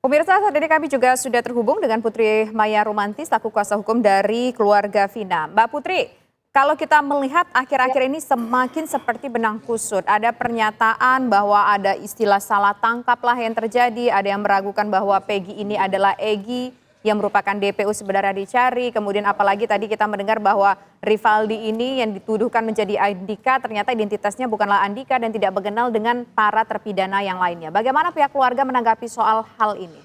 Pemirsa, saat ini kami juga sudah terhubung dengan Putri Maya Rumanti, selaku kuasa hukum dari keluarga Vina. Mbak Putri, kalau kita melihat akhir-akhir ini semakin seperti benang kusut. Ada pernyataan bahwa ada istilah salah tangkap lah yang terjadi. Ada yang meragukan bahwa Peggy ini adalah Egy yang merupakan DPO sebenarnya dicari. Kemudian apalagi tadi kita mendengar bahwa Rivaldi ini yang dituduhkan menjadi Andika ternyata identitasnya bukanlah Andika dan tidak mengenal dengan para terpidana yang lainnya. Bagaimana pihak keluarga menanggapi soal hal ini?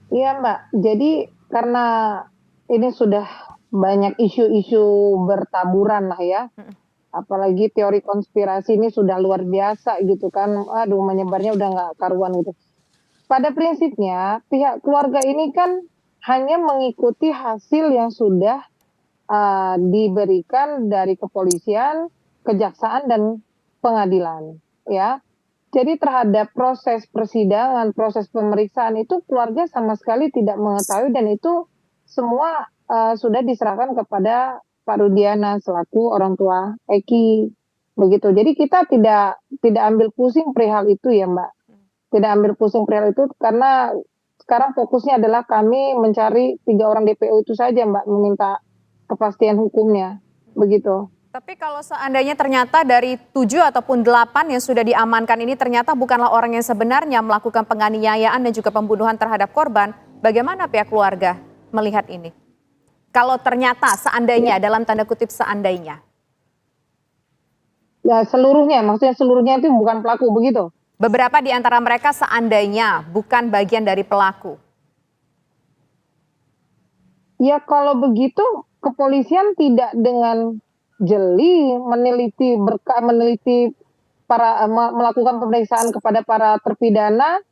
Iya Mbak, jadi karena ini sudah banyak isu-isu bertaburan lah ya, apalagi teori konspirasi ini sudah luar biasa gitu kan, aduh menyebarnya udah nggak karuan gitu. Pada prinsipnya pihak keluarga ini kan hanya mengikuti hasil yang sudah diberikan dari kepolisian, kejaksaan dan pengadilan ya. Jadi terhadap proses persidangan, proses pemeriksaan itu keluarga sama sekali tidak mengetahui dan itu semua sudah diserahkan kepada Pak Rudiana selaku orang tua Eki begitu. Jadi kita tidak ambil pusing perihal itu ya Mbak. Tidak ambil pusing perihal itu karena sekarang fokusnya adalah kami mencari 3 orang DPO itu saja Mbak, meminta kepastian hukumnya begitu. Tapi kalau seandainya ternyata dari 7 ataupun 8 yang sudah diamankan ini ternyata bukanlah orang yang sebenarnya melakukan penganiayaan dan juga pembunuhan terhadap korban, bagaimana pihak keluarga melihat ini? Kalau ternyata seandainya, dalam tanda kutip seandainya. Ya seluruhnya, maksudnya seluruhnya itu bukan pelaku begitu? Beberapa di antara mereka seandainya bukan bagian dari pelaku. Ya kalau begitu kepolisian tidak dengan jeli meneliti melakukan pemeriksaan kepada para terpidana,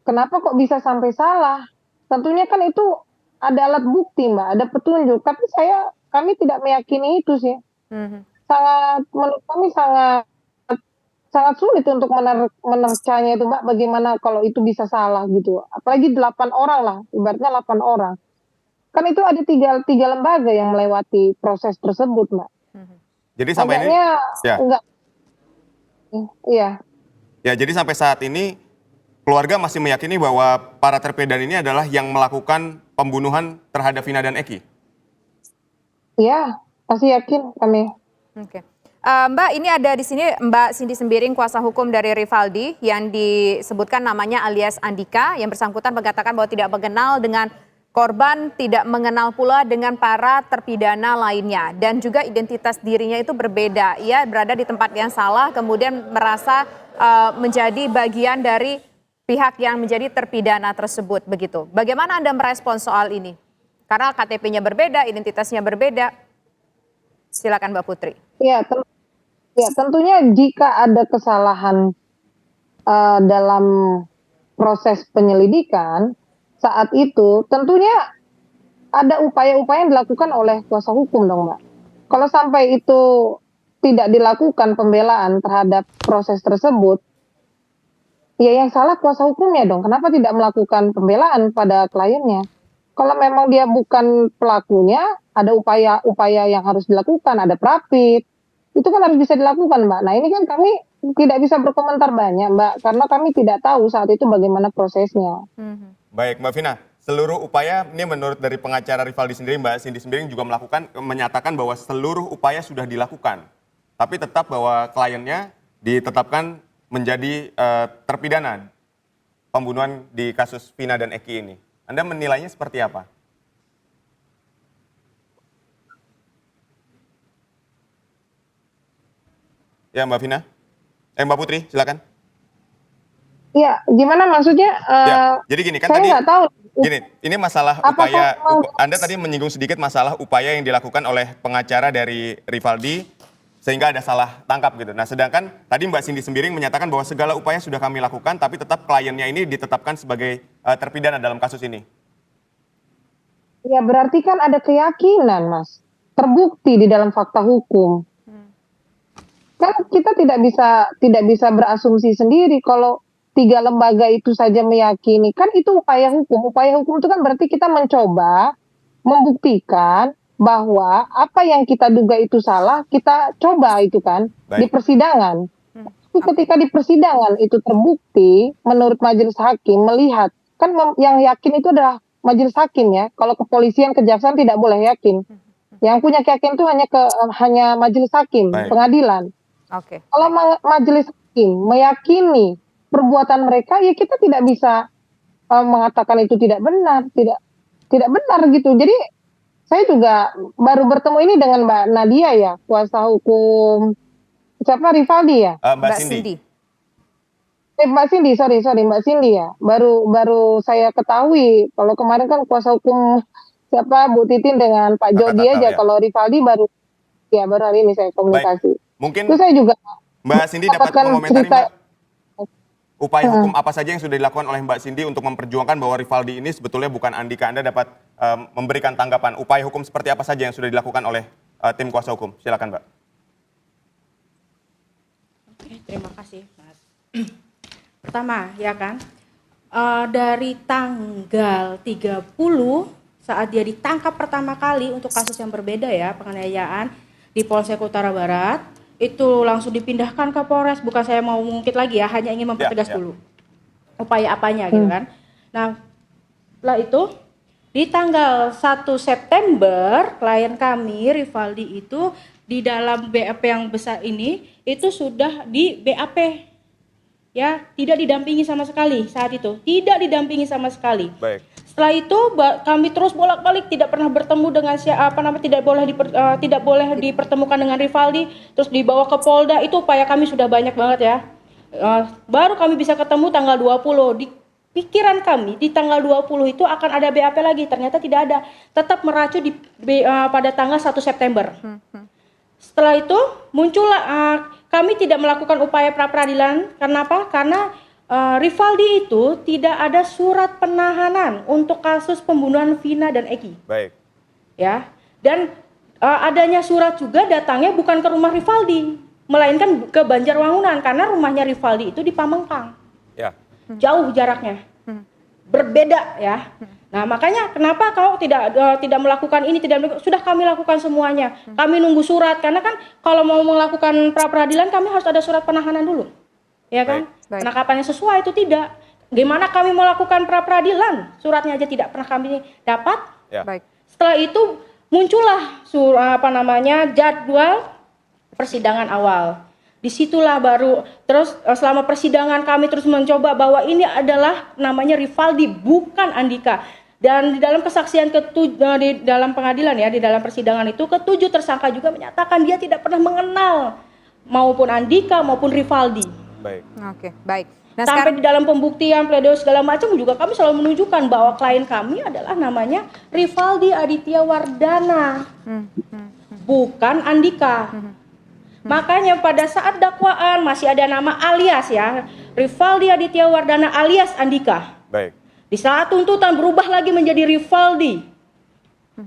kenapa kok bisa sampai salah? Tentunya kan itu ada alat bukti Mbak, ada petunjuk, tapi kami tidak meyakini itu sih. Menurut kami sangat sulit untuk menercanya itu Mbak, bagaimana kalau itu bisa salah gitu. Apalagi 8 orang lah, ibaratnya 8 orang. Kan itu ada tiga lembaga yang melewati proses tersebut, Mbak. Jadi sampai ini, ya. Enggak, iya. Ya, jadi sampai saat ini keluarga masih meyakini bahwa para terpidana ini adalah yang melakukan pembunuhan terhadap Vina dan Eki. Iya, pasti yakin kami. Oke. Mbak, ini ada di sini Mbak Cindy Sembiring, kuasa hukum dari Rivaldi yang disebutkan namanya alias Andika, yang bersangkutan mengatakan bahwa tidak mengenal dengan korban, tidak mengenal pula dengan para terpidana lainnya, dan juga identitas dirinya itu berbeda. Ia berada di tempat yang salah, kemudian merasa menjadi bagian dari pihak yang menjadi terpidana tersebut, begitu. Bagaimana Anda merespon soal ini? Karena KTP-nya berbeda, identitasnya berbeda. Silakan Mbak Putri. Ya, tentunya jika ada kesalahan dalam proses penyelidikan, saat itu tentunya ada upaya-upaya yang dilakukan oleh kuasa hukum dong Mbak. Kalau sampai itu tidak dilakukan pembelaan terhadap proses tersebut, ya yang salah kuasa hukumnya dong. Kenapa tidak melakukan pembelaan pada kliennya? Kalau memang dia bukan pelakunya, ada upaya-upaya yang harus dilakukan, ada prapit, itu kan harus bisa dilakukan Mbak. Nah ini kan kami tidak bisa berkomentar banyak Mbak, karena kami tidak tahu saat itu bagaimana prosesnya. Baik Mbak Vina, seluruh upaya ini menurut dari pengacara Rivaldi sendiri, Mbak Cindy Sembiring juga menyatakan bahwa seluruh upaya sudah dilakukan. Tapi tetap bahwa kliennya ditetapkan menjadi terpidana pembunuhan di kasus Vina dan Eki ini. Anda menilainya seperti apa? Ya Mbak Vina, Mbak Putri silakan. Iya, gimana maksudnya? Ya, jadi gini kan saya tadi, nggak tahu. gini, ini masalah upaya, Anda tadi menyinggung sedikit masalah upaya yang dilakukan oleh pengacara dari Rivaldi sehingga ada salah tangkap gitu. Nah sedangkan tadi Mbak Cindy Sembiring menyatakan bahwa segala upaya sudah kami lakukan tapi tetap kliennya ini ditetapkan sebagai terpidana dalam kasus ini. Ya berarti kan ada keyakinan Mas, terbukti di dalam fakta hukum. Kan kita tidak bisa berasumsi sendiri kalau 3 lembaga itu saja meyakini, kan itu upaya hukum. Upaya hukum itu kan berarti kita mencoba membuktikan bahwa apa yang kita duga itu salah, kita coba itu kan di persidangan. Tapi ketika di persidangan itu terbukti, menurut majelis hakim melihat, kan yang yakin itu adalah majelis hakim ya. Kalau kepolisian, kejaksaan tidak boleh yakin. Yang punya keyakinan itu hanya majelis hakim, Baik. pengadilan. Oke. Kalau majelis hakim meyakini perbuatan mereka, ya kita tidak bisa mengatakan itu tidak benar, tidak benar gitu. Jadi saya juga baru bertemu ini dengan Mbak Nadia ya, kuasa hukum siapa, Rivaldi ya? Mbak Cindy. Mbak Cindy, sorry Mbak Cindy ya. Baru saya ketahui kalau kemarin kan kuasa hukum siapa Bu Titin dengan Pak Jody Tata, aja. ya. Kalau Rivaldi baru hari ini saya komunikasi. Mungkin Itu saya juga Mbak Cindy dapat mendapatkan mengomentari cerita. Mbak, upaya hukum apa saja yang sudah dilakukan oleh Mbak Cindy untuk memperjuangkan bahwa Rivaldi ini sebetulnya bukan Andika. Anda dapat memberikan tanggapan upaya hukum seperti apa saja yang sudah dilakukan oleh tim kuasa hukum. Silakan Mbak. Oke, terima kasih Mas. Pertama ya kan, dari tanggal 30 saat dia ditangkap pertama kali untuk kasus yang berbeda ya, penganiayaan di Polsek Utara Barat, itu langsung dipindahkan ke Polres. Bukan saya mau mengungkit lagi ya, hanya ingin mempertegas dulu upaya apanya gitu kan. Nah setelah itu di tanggal 1 September klien kami Rivaldi itu di dalam BAP yang besar ini itu sudah di BAP ya, tidak didampingi sama sekali saat itu, tidak didampingi sama sekali. Baik. Setelah itu kami terus bolak-balik, tidak pernah bertemu dengan tidak boleh dipertemukan dengan Rivaldi, terus dibawa ke Polda. Itu upaya kami sudah banyak banget ya. Baru kami bisa ketemu tanggal 20. Di pikiran kami di tanggal 20 itu akan ada BAP lagi, ternyata tidak ada. Tetap meracu pada tanggal 1 September. Setelah itu muncullah kami tidak melakukan upaya pra-peradilan. Kenapa? Karena Rivaldi itu tidak ada surat penahanan untuk kasus pembunuhan Vina dan Eki. Baik. Ya. Dan adanya surat juga datangnya bukan ke rumah Rivaldi, melainkan ke Banjarwangunan karena rumahnya Rivaldi itu di Pamengkang. Ya. Jauh jaraknya. Berbeda ya. Nah, makanya kenapa kau tidak melakukan ini, sudah kami lakukan semuanya. Kami nunggu surat karena kan kalau mau melakukan pra-peradilan kami harus ada surat penahanan dulu. Ya kan? Baik. Penangkapannya sesuai itu tidak. Gimana kami melakukan pra-peradilan? Suratnya aja tidak pernah kami dapat. Ya. Baik. Setelah itu muncullah jadwal persidangan awal. Disitulah baru terus selama persidangan kami terus mencoba bahwa ini adalah namanya Rivaldi bukan Andika. Dan di dalam kesaksian di dalam pengadilan ya, di dalam persidangan itu ketujuh tersangka juga menyatakan dia tidak pernah mengenal maupun Andika maupun Rivaldi. Baik. Oke, baik. Nah, Sampai sekarang di dalam pembuktian pledoi segala macam juga kami selalu menunjukkan bahwa klien kami adalah namanya Rivaldi Aditya Wardana, bukan Andika. Makanya pada saat dakwaan masih ada nama alias ya, Rivaldi Aditya Wardana alias Andika. Baik. Di saat tuntutan berubah lagi menjadi Rivaldi.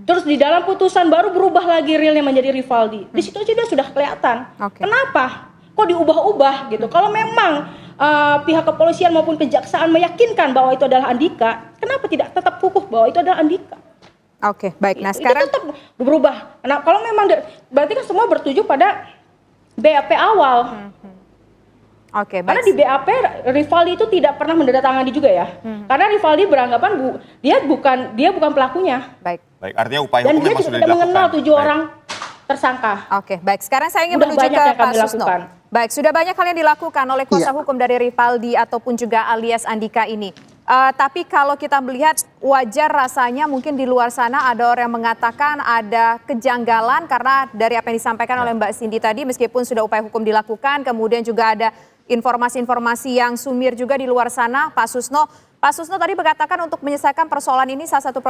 Terus di dalam putusan baru berubah lagi realnya menjadi Rivaldi. Di situ aja sudah kelihatan. Oke. Kenapa? Kok diubah-ubah gitu? Kalau memang pihak kepolisian maupun kejaksaan meyakinkan bahwa itu adalah Andika, kenapa tidak tetap kukuh bahwa itu adalah Andika? Oke, baik. Nah, Itu sekarang tetap berubah. Nah, kalau memang berarti kan semua bertuju pada BAP awal. oke, Karena baik. di BAP Rivaldi itu tidak pernah menandatangani juga ya. Karena Rivaldi beranggapan dia bukan pelakunya. Baik. Baik. Artinya upaya Dan hukum dia memang juga sudah tidak dilakukan. mengenal 7 Baik. orang tersangka. Oke, baik. Sekarang saya ingin Udah menuju banyak ke yang kami Pak Susno. lakukan. Baik, sudah banyak hal yang dilakukan oleh kuasa hukum dari Rivaldi ataupun juga alias Andika ini. Tapi kalau kita melihat wajar rasanya mungkin di luar sana ada orang yang mengatakan ada kejanggalan karena dari apa yang disampaikan oleh Mbak Cindy tadi meskipun sudah upaya hukum dilakukan kemudian juga ada informasi-informasi yang sumir juga di luar sana. Pak Susno tadi mengatakan untuk menyelesaikan persoalan ini salah satu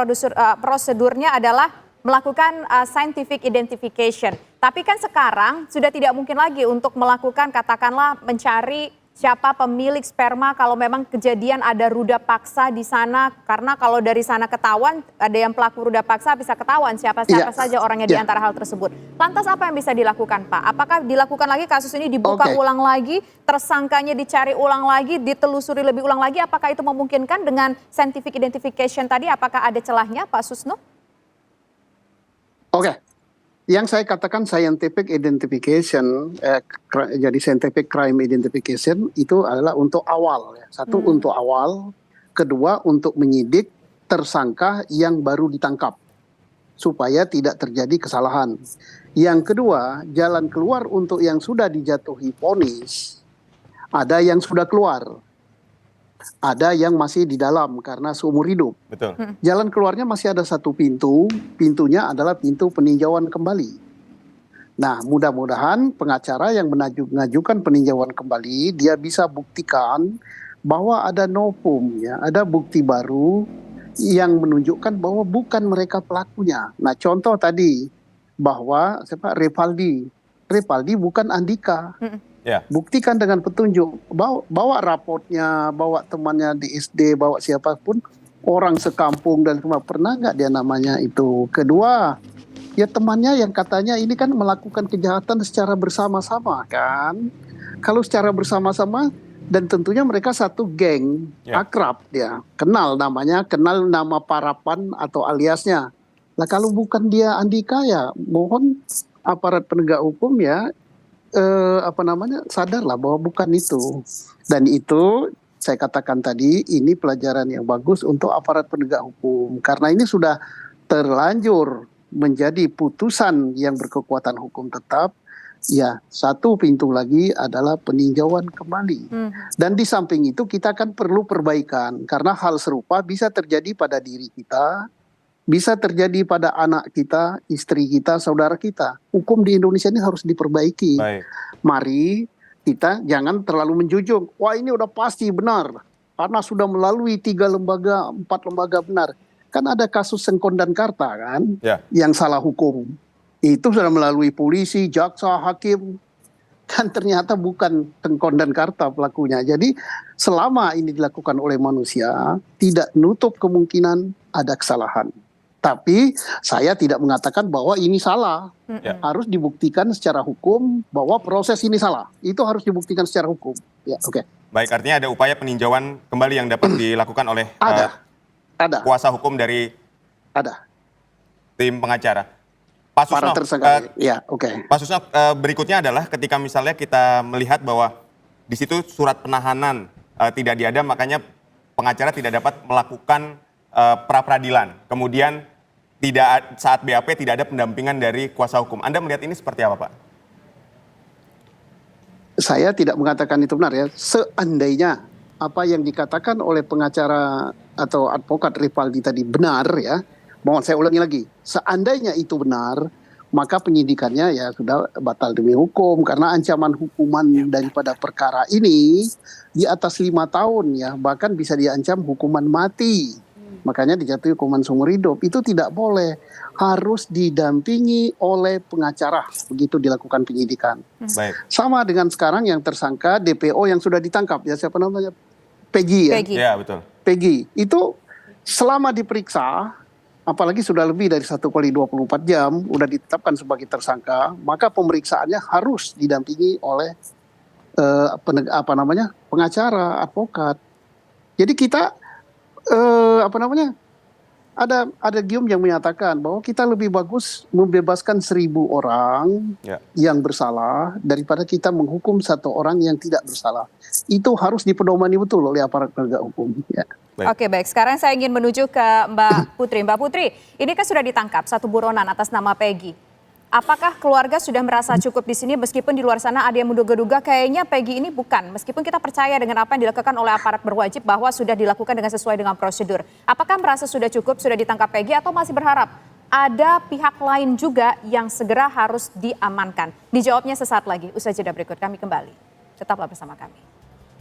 prosedurnya adalah melakukan scientific identification. Tapi kan sekarang sudah tidak mungkin lagi untuk melakukan katakanlah mencari siapa pemilik sperma kalau memang kejadian ada ruda paksa di sana. Karena kalau dari sana ketahuan ada yang pelaku ruda paksa bisa ketahuan siapa saja orangnya di antara hal tersebut. Lantas apa yang bisa dilakukan Pak? Apakah dilakukan lagi kasus ini dibuka ulang lagi, tersangkanya dicari ulang lagi, ditelusuri lebih ulang lagi? Apakah itu memungkinkan dengan scientific identification tadi? Apakah ada celahnya Pak Susno? Oke. Yang saya katakan scientific identification, jadi scientific crime identification itu adalah untuk awal. Ya. Satu untuk awal, kedua untuk menyidik tersangka yang baru ditangkap supaya tidak terjadi kesalahan. Yang kedua, jalan keluar untuk yang sudah dijatuhi vonis, ada yang sudah keluar. Ada yang masih di dalam karena seumur hidup. Betul. Jalan keluarnya masih ada satu pintu, pintunya adalah pintu peninjauan kembali. Nah, mudah-mudahan pengacara yang mengajukan peninjauan kembali, dia bisa buktikan bahwa ada novum, ya, ada bukti baru yang menunjukkan bahwa bukan mereka pelakunya. Nah, contoh tadi bahwa Rivaldi bukan Andika. Ya. Buktikan dengan petunjuk, bawa rapotnya, bawa temannya di SD, bawa siapapun, orang sekampung dan semua, pernah nggak dia namanya itu. Kedua, ya temannya yang katanya ini kan melakukan kejahatan secara bersama-sama kan. Kalau secara bersama-sama, dan tentunya mereka satu geng, akrab dia, kenal namanya, kenal nama parapan atau aliasnya. Nah kalau bukan dia Andika, ya mohon aparat penegak hukum ya, sadarlah bahwa bukan itu. Dan itu saya katakan tadi, ini pelajaran yang bagus untuk aparat penegak hukum, karena ini sudah terlanjur menjadi putusan yang berkekuatan hukum tetap. Ya, satu pintu lagi adalah peninjauan kembali. Dan di samping itu kita kan perlu perbaikan, karena hal serupa bisa terjadi pada diri kita, bisa terjadi pada anak kita, istri kita, saudara kita. Hukum di Indonesia ini harus diperbaiki. Baik. Mari kita jangan terlalu menjunjung, wah ini udah pasti benar, karena sudah melalui 4 lembaga benar. Kan ada kasus Sengkon dan Karta kan, yang salah hukum. Itu sudah melalui polisi, jaksa, hakim. Kan ternyata bukan Sengkon dan Karta pelakunya. Jadi selama ini dilakukan oleh manusia, tidak nutup kemungkinan ada kesalahan. Tapi saya tidak mengatakan bahwa ini salah. Harus dibuktikan secara hukum bahwa proses ini salah. Itu harus dibuktikan secara hukum. Ya, oke. Baik, artinya ada upaya peninjauan kembali yang dapat dilakukan oleh ada kuasa hukum dari tim pengacara. Pak Susno, para tersangka. Ya, oke. Pak Susno, berikutnya adalah ketika misalnya kita melihat bahwa di situ surat penahanan tidak diada, makanya pengacara tidak dapat melakukan pra-peradilan. Kemudian saat BAP tidak ada pendampingan dari kuasa hukum. Anda melihat ini seperti apa, Pak? Saya tidak mengatakan itu benar ya. Seandainya apa yang dikatakan oleh pengacara atau advokat Rivaldi tadi benar ya, mohon saya ulangi lagi. Seandainya itu benar, maka penyidikannya ya sudah batal demi hukum, karena ancaman hukuman daripada perkara ini di atas 5 tahun ya, bahkan bisa diancam hukuman mati. Makanya dijatuhi hukuman seumur hidup. Itu tidak boleh, harus didampingi oleh pengacara begitu dilakukan penyidikan. Baik. Sama dengan sekarang yang tersangka DPO yang sudah ditangkap, ya siapa namanya, Peggy ya. Ya, betul. Peggy itu selama diperiksa, apalagi sudah lebih dari 1 kali 24 jam udah ditetapkan sebagai tersangka, maka pemeriksaannya harus didampingi oleh pengacara, advokat. Jadi kita ada gium yang menyatakan bahwa kita lebih bagus membebaskan 1.000 orang yang bersalah daripada kita menghukum 1 orang yang tidak bersalah. Itu harus dipedomani betul oleh aparat penegak hukum. Ya. Oke, baik. Sekarang saya ingin menuju ke Mbak Putri. Mbak Putri, ini kan sudah ditangkap 1 buronan atas nama Peggy. Apakah keluarga sudah merasa cukup di sini meskipun di luar sana ada yang menduga-duga kayaknya Peggy ini bukan? Meskipun kita percaya dengan apa yang dilakukan oleh aparat berwajib bahwa sudah dilakukan dengan sesuai dengan prosedur. Apakah merasa sudah cukup, sudah ditangkap Peggy atau masih berharap ada pihak lain juga yang segera harus diamankan? Dijawabnya sesaat lagi. Usai jeda berikut kami kembali. Tetaplah bersama kami.